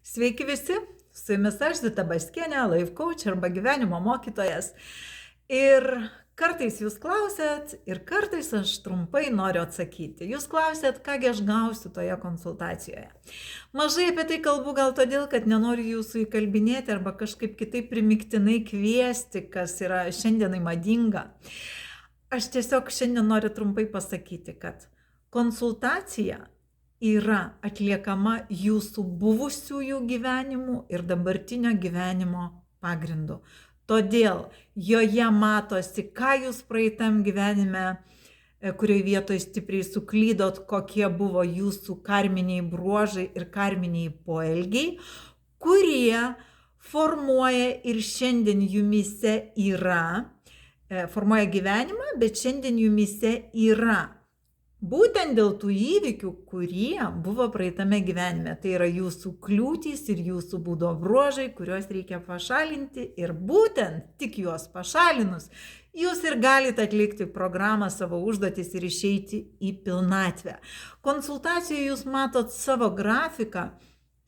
Sveiki visi, su jumis aš Zita Baskienė, life coach arba gyvenimo mokytojas. Ir kartais jūs klausėt ir kartais aš trumpai noriu atsakyti. Jūs klausėt, kągi aš gausiu toje konsultacijoje. Mažai apie tai kalbu gal todėl, kad nenoriu jūsų įkalbinėti arba kažkaip kitaip primiktinai kviesti, kas yra šiandienai madinga. Aš tiesiog šiandien noriu trumpai pasakyti, kad konsultacija yra atliekama jūsų buvusiųjų gyvenimų ir dabartinio gyvenimo pagrindu. Todėl joje matosi, ką jūs praeitam gyvenime, kurioje vietoje stipriai suklydot, kokie buvo jūsų karminiai bruožai ir karminiai poelgiai, kurie formuoja ir šiandien jumise yra, formuoja gyvenimą, bet šiandien jumise yra. Būtent dėl tų įvykių, kurie buvo praeitame gyvenime. Tai yra jūsų kliūtys ir jūsų būdo bruožai, kuriuos reikia pašalinti. Ir būtent tik juos pašalinus, jūs ir galite atlikti programą, savo užduotis ir išeiti į pilnatvę. Konsultacijoje jūs matot savo grafiką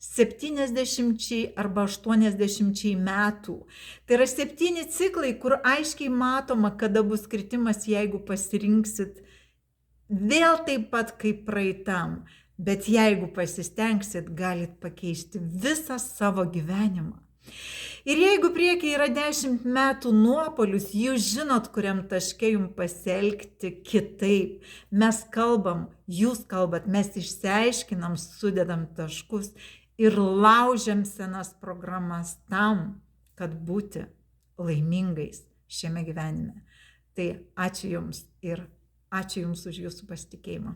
70 arba 80 metų. Tai yra 7 ciklai, kur aiškiai matoma, kada bus kritimas, jeigu pasirinksit vėl taip pat kaip praeitam, bet jeigu pasistengsit, galit pakeisti visą savo gyvenimą. Ir jeigu priekyje yra 10 metų nuopolius, jūs žinot, kuriam taške jums pasielgti kitaip. Mes kalbam, jūs kalbat, mes išsiaiškinam, sudedam taškus ir laužiam senas programas tam, kad būti laimingais šiame gyvenime. Tai ačiū jums ir ačiū Jums už Jūsų pasitikėjimą.